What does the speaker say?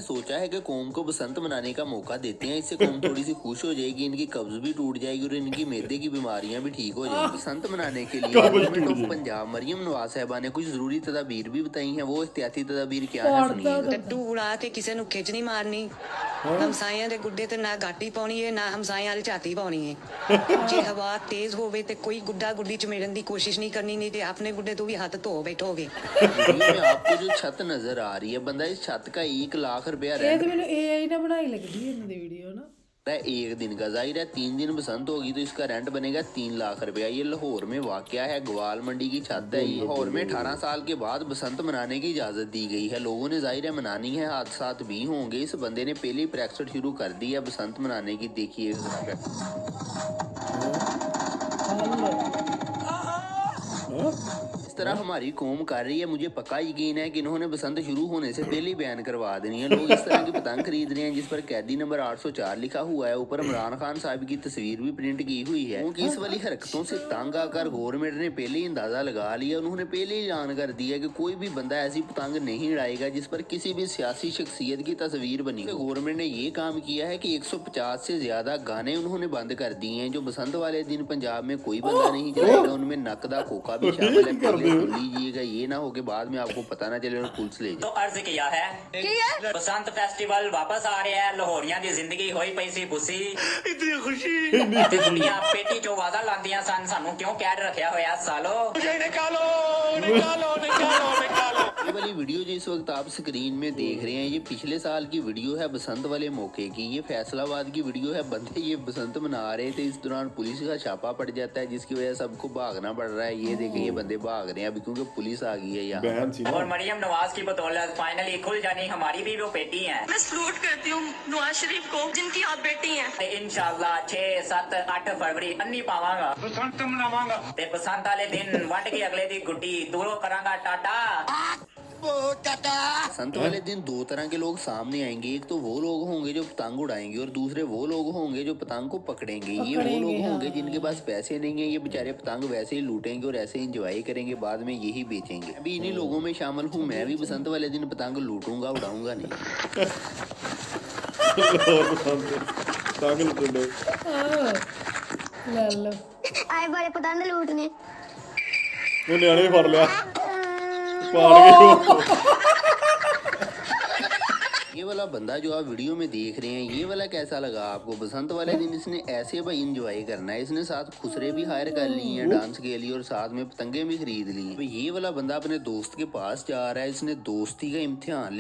सोचा है कि कौम को बसंत मनाने का मौका देते हैं, इससे कौम थोड़ी सी खुश हो जाएगी, इनकी कब्ज भी टूट जाएगी और इनकी मैदे की बीमारियां भी ठीक हो जाएंगी। बसंत मनाने के लिए गवर्नमेंट ऑफ पंजाब मरियम नवाज साहिबा ने कुछ जरूरी तदाबीर भी बताई हैं। वो एहतियाती तदाबीर क्या है सुनिएगा। टट्टू उड़ा के किसी ਨੂੰ ਖਿੱਚ ਨਹੀਂ ਮਾਰਨੀ, ਹਮਸਾਇਆਂ ਦੇ ਗੁੱਡੇ ਤੇ ਨਾ ਗਾਟੀ ਪਾਉਣੀ ਹੈ, ਨਾ ਹਮਸਾਇਆਂ ਵਾਲੀ ਝਾਤੀ ਪਾਉਣੀ ਹੈ। ਜੇ ਹਵਾ ਤੇਜ਼ ਹੋਵੇ ਤੇ ਕੋਈ ਗੁੱਡਾ ਗੁੱਡੀ ਚ ਮਿਲਣ ਦੀ ਕੋਸ਼ਿਸ਼ ਨਹੀਂ ਕਰਨੀ, नहीं तो अपने गुड्डे तो भी हाथ धो बैठोगे। आपको जो छत नजर आ रही है, बंदा इस छत का 1 लाख रुपया रेंट एक दिन का। जाहिर है 3 दिन बसंत होगी तो इसका रेंट बनेगा 3 लाख रुपया। ये लाहौर में वाकया है, ग्वाल मंडी की छत है। लाहौर में 18 साल के बाद बसंत मनाने की इजाजत दी गई है। लोगों ने जाहिर है मनानी है, हादसात भी होंगे। इस बंदे ने पहले ही प्रैक्टिस शुरू कर दी है बसंत मनाने की। देखिए इस तरह हमारी कौम कर रही है। मुझे पक्का यकीन है कि इन्होंने बसंत शुरू होने से पहले ही बैन करवा देनी है। लोग इस तरह की पतंग खरीद रहे हैं जिस पर कैदी नंबर 804 लिखा हुआ है। ऊपर इमरान खान साहब की तस्वीर भी प्रिंट की हुई है। क्योंकि इस वाली हरकतों से तंग आकर गवर्नमेंट ने पहले ही अंदाजा लगा लिया। उन्होंने पहले ही ऐलान कर दिया कि कोई भी बंदा ऐसी पतंग नहीं उड़ाएगा जिस पर किसी भी सियासी शख्सियत की तस्वीर बनी। गवर्नमेंट ने ये काम किया है कि 150 से ज्यादा गाने उन्होंने बंद कर दिए हैं। जो बसंत वाले दिन पंजाब में कोई बंदा नहीं चलाएगा, उनमें नकदा कोका भी शामिल है। पहले सुन लीजिएगा, ये ना हो के बाद में आपको पता ना चले और पुलिस ले जाए। तो अर्ज किया है बसंत फेस्टिवल वापस आ रहा है। लाहौरियां दी जिंदगी होई पई सी बुसी, इतनी खुशी ते दुनिया पेटी चो वादा लांदियां सन, सानू क्यों कैद रखया होया सालो। मुझे निकालो निकालो निकालो निकालो। ये वाली वीडियो जो इस वक्त आप स्क्रीन में देख रहे हैं, ये पिछले साल की वीडियो है बसंत वाले मौके की। ये फैसलाबाद की वीडियो है। बंदे ये बसंत मना रहे थे, इस दौरान पुलिस का छापा पड़ जाता है जिसकी वजह से सबको भागना पड़ रहा है। ये देखिए ये बंदे भाग रहे हैं अभी क्योंकि पुलिस आ गई है यहाँ। और मरियम नवाज की बदौलत फाइनली खुल जानी हमारी भी वो बेटी है। मैं सलूट करती हूँ नवाज शरीफ को जिनकी आप बेटी हैं। इंशाल्लाह 6, 7, 8 फरवरी अन्नी पावांगा, बसंत मनावांगा ते बसंत वाले दिन वट के अगले दी गुड्डी दूरों करांगा टाटा। बसंत वाले दिन 2 तरह के लोग सामने आएंगे। एक तो वो लोग होंगे जो पतंग उड़ाएंगे और दूसरे वो लोग होंगे जो पतंग को पकड़ेंगे। ये वो लोग होंगे जिनके पास पैसे नहीं है। ये बेचारे पतंग वैसे ही लूटेंगे और ऐसे ही एंजॉय करेंगे, बाद में यही बेचेंगे। अभी इन्हीं लोगों में शामिल हूँ मैं भी। बसंत वाले दिन पतंग लूटूंगा, उड़ाऊंगा नहीं। आए बड़े पतंग लूटने फड़ लिया। ये वाला बंदा जो आप वीडियो में देख रहे हैं, ये वाला कैसा लगा आपको? बसंत वाले दिन इसने ऐसे भाई एंजॉय करना है। इसने साथ खुसरे भी हायर कर ली हैं डांस के लिए और साथ में पतंगे भी खरीद ली हैं। ये वाला बंदा अपने दोस्त के पास जा रहा है, इसने दोस्ती का इम्तिहान ले